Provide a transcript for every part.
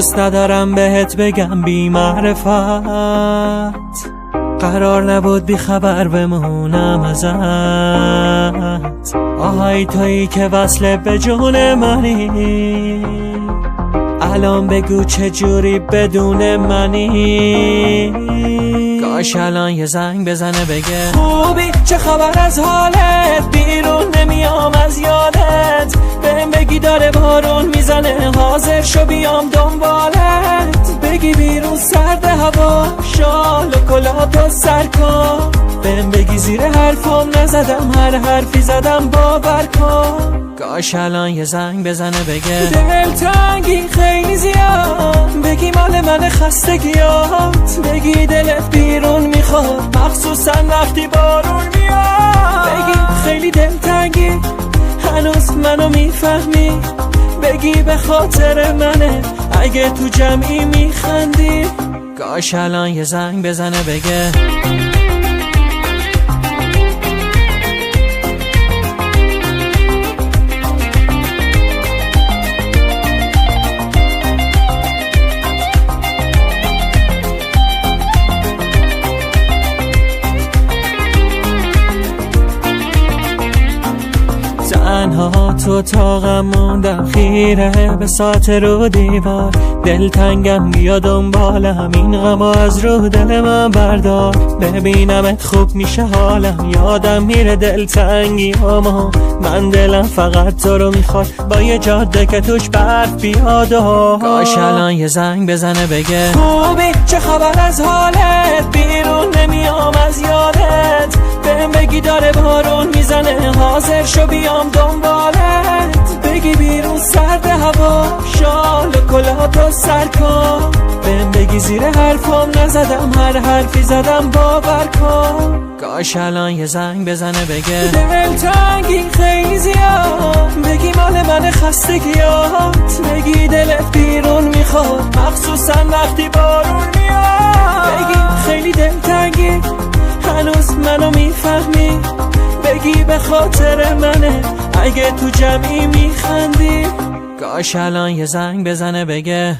دوست ندارم بهت بگم بی معرفت، قرار نبود بی خبر بمونم ازت. آهای تویی که وصل به جون منی، الان بگو چجوری بدون منی. کاش الان یه زنگ بزنه بگه خوبی، چه خبر از حالت، بیرون نمیام از یادت. بهم بگی داره بارون میزنه، حاضر شو بیام دنبالت. بگی بیرون سرد هوا، شال و کلاه سر کن. بهم بگی زیر حرفم نزدم، هر حرفی زدم باور کن. کاش الان یه زنگ بزنه بگه دلتنگی خیلی زیاد، بگی مال من خستگیات. بگی دلت بیرون میخواد، مخصوصا وقتی بارون میاد. بگی خیلی دلتنگی، هنوز منو میفهمی. بگی به خاطر منه، اگه تو جمعی میخندی. کاش الان یه زنگ بزنه بگه تنها تو اتاقم موندم، خیره به ساعت رو دیوار. دلتنگم بیا دنبالم، این غمو از رو دل من بردار. ببینمت خوب میشه حالم، یادم میره دلتنگی اما من دلم فقط تو رو میخواد، با یه جاده که توش برف بیاد. کاش الان یه زنگ بزنه بگه خوبی، چه خبر از حالت، بیرون نمیام از یادت. بهم بگی داره بارون میزنه، حاضر شو بیام دنبالت. بگی بیرون سرد هوا، شال و کلاه سر کن. بهم بگی زیر حرفم نزدم، هر حرفی زدم باور کن. کاش الان یه زنگ بزنه بگه دلتنگی خیلی زیاد، بگی مال من خستگیات. بگی دلت بیرون میخواد، مخصوصا وقتی بارون میاد. بگی خیلی دلتنگی، هنوز منو میفهمی. بگی به خاطر منه، اگه تو جمعی میخندی. کاش الان یه زنگ بزنه بگه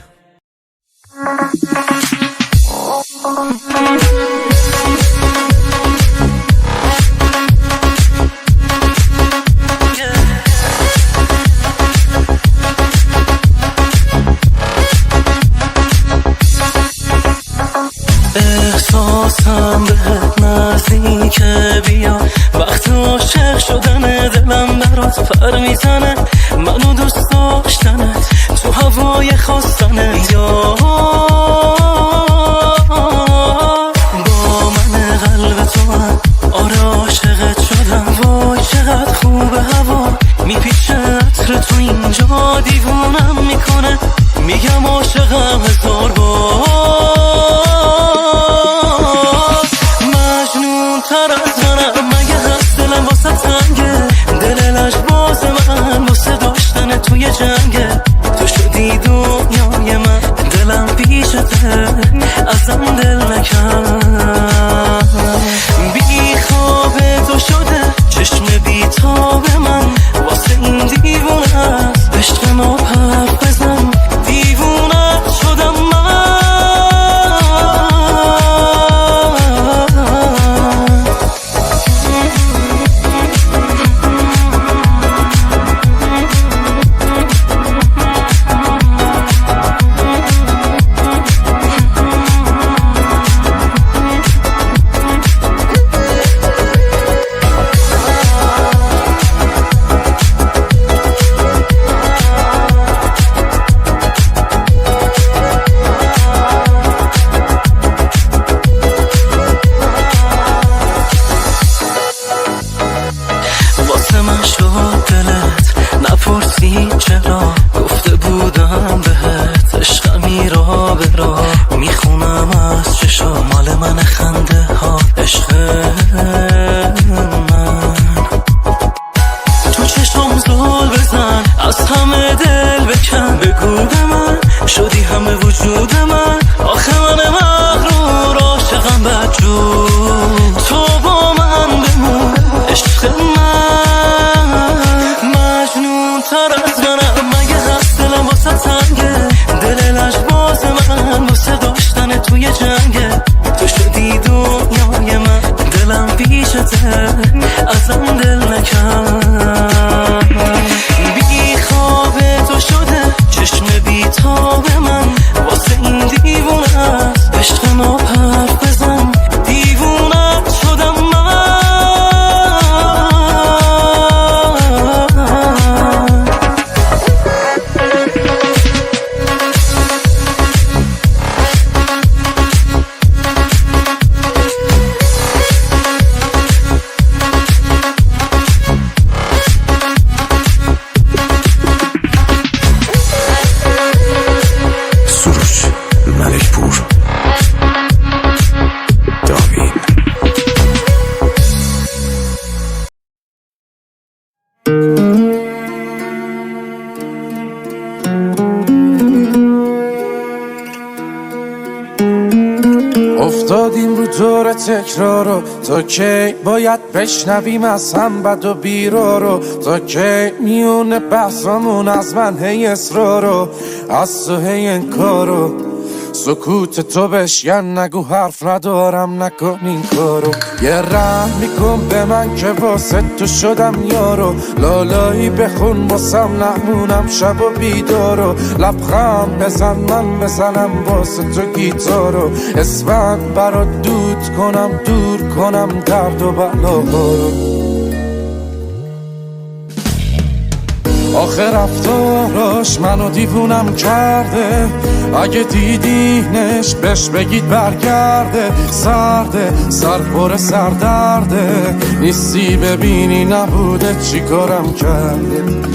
احساسم بهت نزدیکه، بیا وقت عاشق شدن دلم برات پر میزنه. منو دوست داشتنت تو هوای خواستنه، یا با من قلب تو من آره عاشقت شدم. وای چقدر خوب هوا میپیچه عطر تو اینجا، دیوونم میکنه. میگم عاشقم هزار بار، مجنون تر از منم مگه هست دلم واسه تنگه. دل لجباز من واسه داشتن توی جنگه. تو شدی دنیای من، دلم پیشته ازم دل نکن. بی خواب تو شده چشم بی تاب من، واسه این دیوونه است عشق ما حرف بزن. دیوونه شدم من. من شد دلت نپرسی چرا، گفته بودم بهت عشقمی را به را. میخونم از چشا مال من خنده ها، عشق من. تو چشم زل بزن، از همه دل بکن. بگو به من شدی همه وجود من، آخه من مغرور عاشقم بدجور. تو با من بمون عشق من، مجنون تر از منم مگه هست دلم واسه تنگه. دل لجباز افتادیم رو دور تکرارو، تا کی باید بشنویم از هم بد و بیرا رو؟ تا کی میونه بحثامون از من هی اصرارو، از تو هی انکارو؟ سکوت تو بشکن نگو حرف ندارم نکن این کارو. یه رحم میکن به من که واسه تو شدم یارو، لالایی بخون واسم نمونم شب و بیدارو. لبخند بزن من بزنم واسه تو گیتارو، اسفند برات دود کنم دور کنم درد و بلاهارو. آخه رفتاراش منو دیوونم کرده، اگه دیدینش بهش بگید برگرده. سرده سر پر سردرده، نیستی ببینی نبوده چی کارم کرده.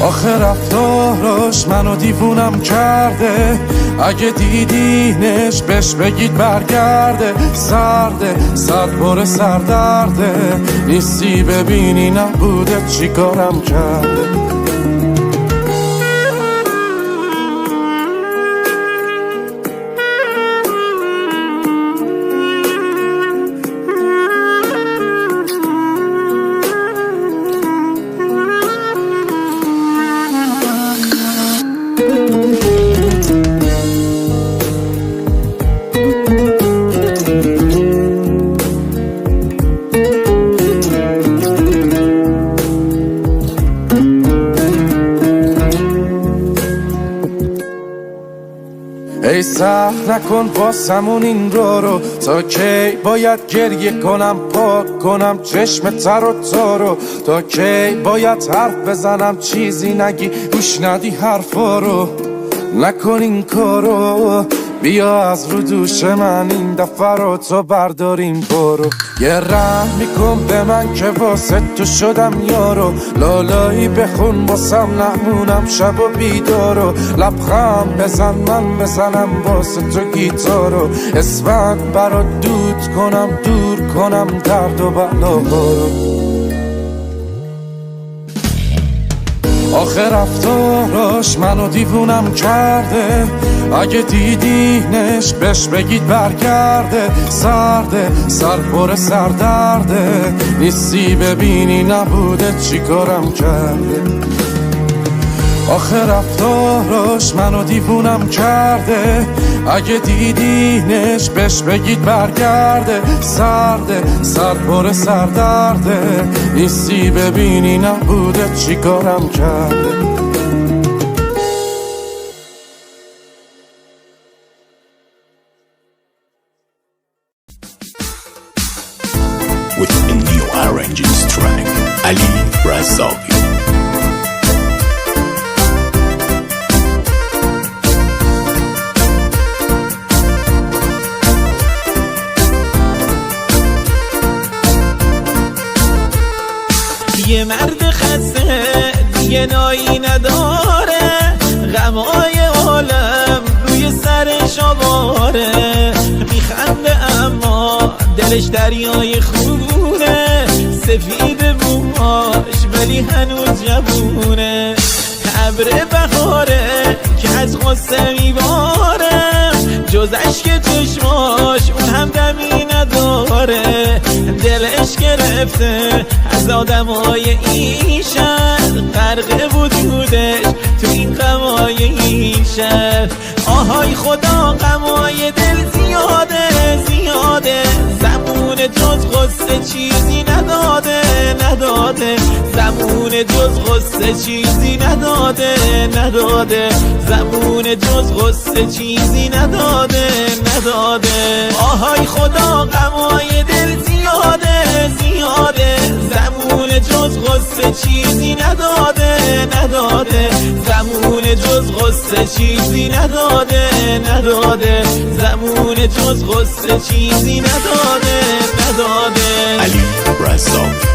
آخه رفتاراش منو دیوونم کرده، اگه دیدینش بهش بگید برگرده. سرده سر پر سردرده، نیستی ببینی نبوده چی کارم کرده. ای سهل نکن واسمون این رو، تا کی باید گریه کنم پاک کنم چشم تر و تارو؟ تا کی باید حرف بزنم چیزی نگی گوش ندی حرفا رو؟ نکن این کارو، بیا از رو دوش من این دفعه رو تو برداریم برو. یه رحم میکن به من که واسه تو شدم یارو، لالایی بخون واسم نمونم شب و بیدارو. لبخند بزن من بزنم واسه تو گیتارو، اسفند برات دود کنم دور کنم درد و بلاهارو. آخه رفتاراش منو دیوونم کرده، اگه دیدینش بهش بگید برگرده. سرده سر پر سردرده، نیستی ببینی نبوده چی کارم کرده. آخه رفتاراش منو دیوونم کرده، اگه دیدینش بهش بگید برگرده. سرده سر پر سردرده، نیستی ببینی نبوده چی کارم کرده. With a new arranging track, Ali Razavi. یه مرد خسته دیگه نایی نداره، غمای عالم روی سرش آواره. میخنده اما دلش دریای خونه، سفید بوماش ولی هنوز جوونه. ابر بهاره که از غصه میباره، جز اشک چشماش اون هم دمی نداره. دلش گرفته از آدمای این شهر، غرق وجودش تو این غمای این شهر. آهای خدا غمای دل زیاده زیاده، زمون جز غصه چیزی نداده نداده. زمون جز غصه چیزی نداده نداده. زمون جز غصه چیزی نداده نداده. آهای خدا غمای دل زیاده زیاده، زمون جز غصه چیزی نداده نداده. زمون جز غصه چیزی نداده نداده. زمون جز غصه چیزی نداده نداده. Ali Razavi.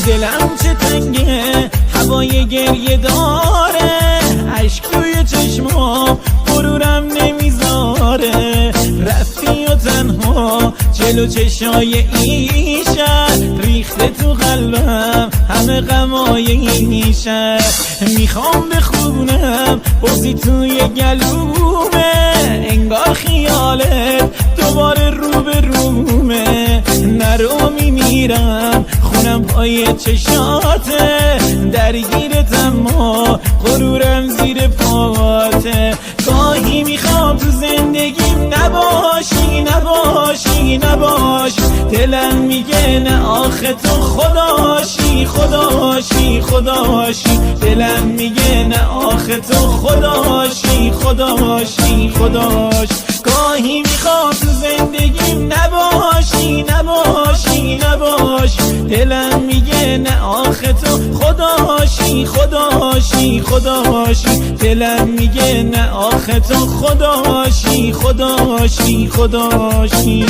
دلم چه تنگه هوای گریه داره، عشق توی چشمام غرورم نمیذاره. رفتی و تنها دل و چشای این شهر ریخته تو قلبم همه غمای این شهر. میخوام بخونم بازی توی گلومه، انگار خیالت دوباره رو به رومه. نرو میمیرم خونم پای چشاته، درگیرتم ما غرورم زیر پاته. گاهی میخوام تو زندگیم نباشی نباشی نباشی، دلم میگه نه آخه تو خداشی خداشی خداشی، دلم میگه نه آخه تو خداشی خداشی خداشی. گاهی میخوام تو زندگیم نباشی نباشی نباشی، دلم میگه نه آخه تو خداشی خداشی خداشی، دلم میگه نه آخه تو خداشی خداشی خداشی.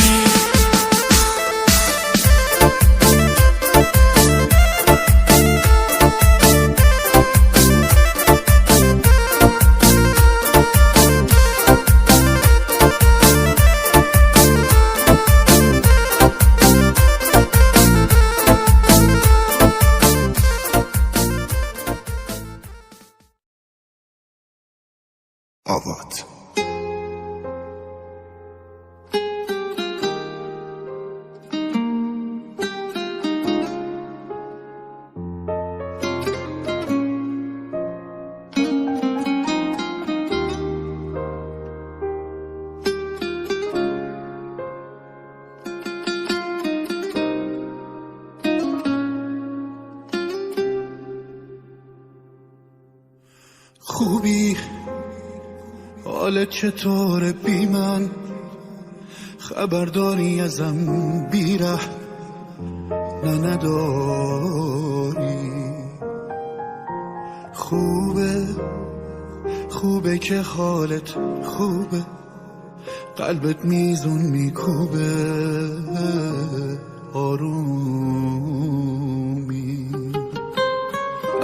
آوات. خوبی حالت چطوره بی من؟ خبرداری ازم بیره نه نداری؟ خوبه که حالت خوبه، قلبت میزون میکوبه آرومی.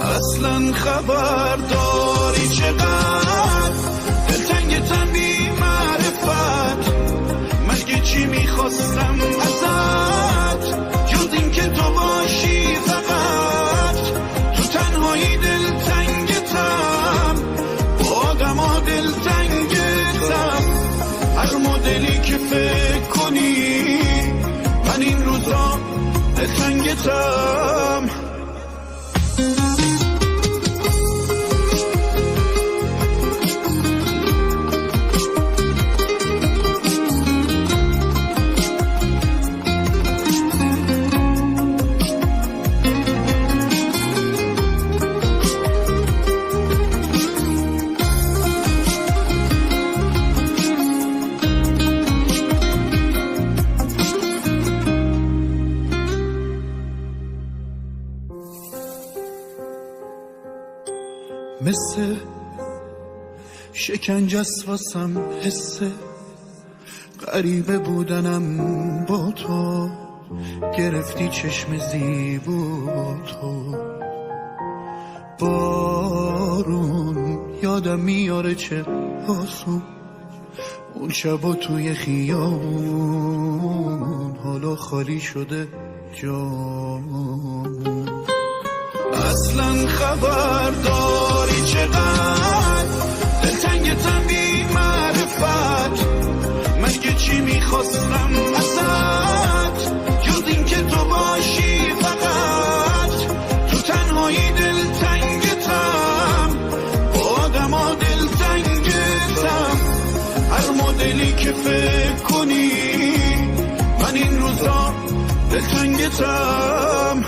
اصلا خبرداری چقدر دلتنگتم بی معرفت، مگه چی میخواستم ازت جز این که تو باشی فقط. تو تنهایی دلتنگتم، با غما دلتنگتم، هر مدلی که فکر کنی من این روزا دلتنگتم. مثل شکنجه است واسم حسه، غریبه بودنم با تو، گرفتی چشم زیبا تو. بارون یادم میاره چه آسون، اون شبا توی خیابون، حالا خالی شده جامون. اصلا خبرداری چقدر دلتنگتم بی معرفت، مگه چی میخواستم ازت جز این که تو باشی فقط. تو تنهایی دلتنگتم، با غما دلتنگتم، هر مدلی که فکر کنی من این روزا دلتنگتم.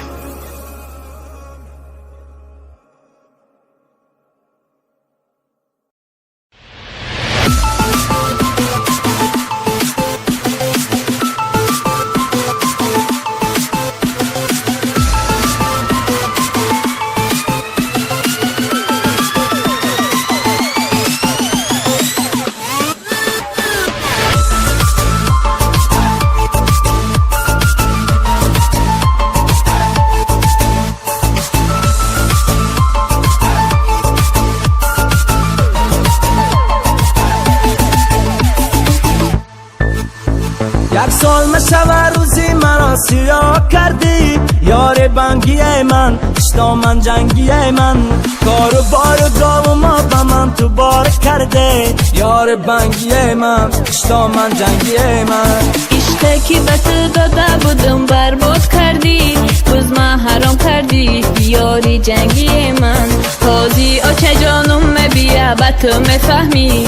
سال مشوه روزی مرا سیاه کردی یار بنگی من اشتا من جنگی من کار و بار و گاو ما به من تو بار کرده یار بنگی من اشتا من جنگی من عشقی به تو داده بودم برباد کردی روز ما حرام کردی یاری جنگی من تازی آچه جانم بیا به تو میفهمی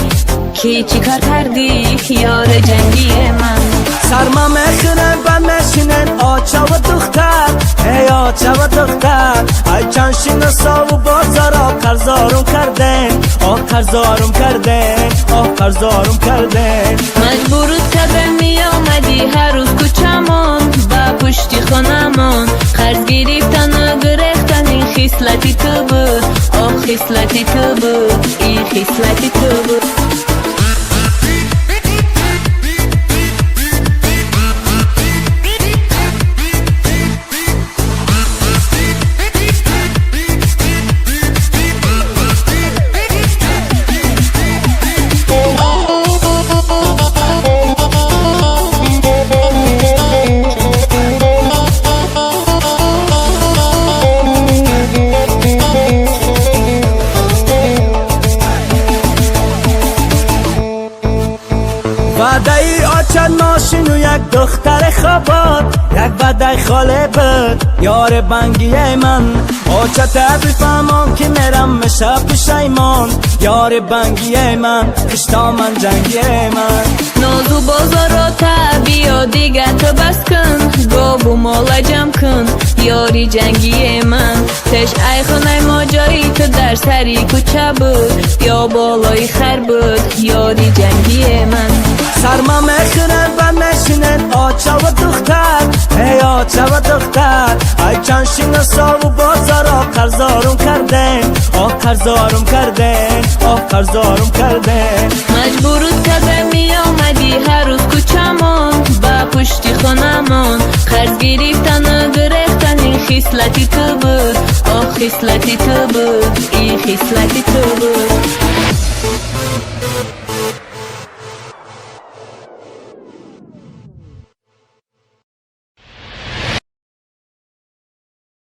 کی چی کار کردی یار جنگی من سرما میخورن و میشینن آچه و دختر ای آچه و دختر ای چند شناسا و بازار قرضارم کردن قرضارم کردن قرضارم کردن مجبورت کرده می آمدی هر روز کوچمون با پشتی خانمون قرض گرفتن و گرفتن این خصلتی تو بود خصلتی تو بود این خصلتی تو بود وعده آچن ماشین و یک دختر خواباد یک وعده خاله بود یار بنگی من آچه تبری فهمان که میرم میشه پشیمان یار بنگی من اشتا من جنگی من نازو بازارا بیا دیگه تو بس کن گابو مالا جمع کن یاری جنگی من تش ای خونه ما جایی تو در سری کوچه بود یا بالای خر بود یاری جنگی من سرما میخورن و میشینن آچه و دختر ای آچه و دختر ای چند شناسا و بازارا قرضارم کردن قرضارم کردن قرضارم کردن مجبورت کرده می آمدی هر روز کوچمون با پشتی خانمون قرض گرفتن و گرفتن این خصلتی تو بود خصلتی تو بود این خصلتی تو بود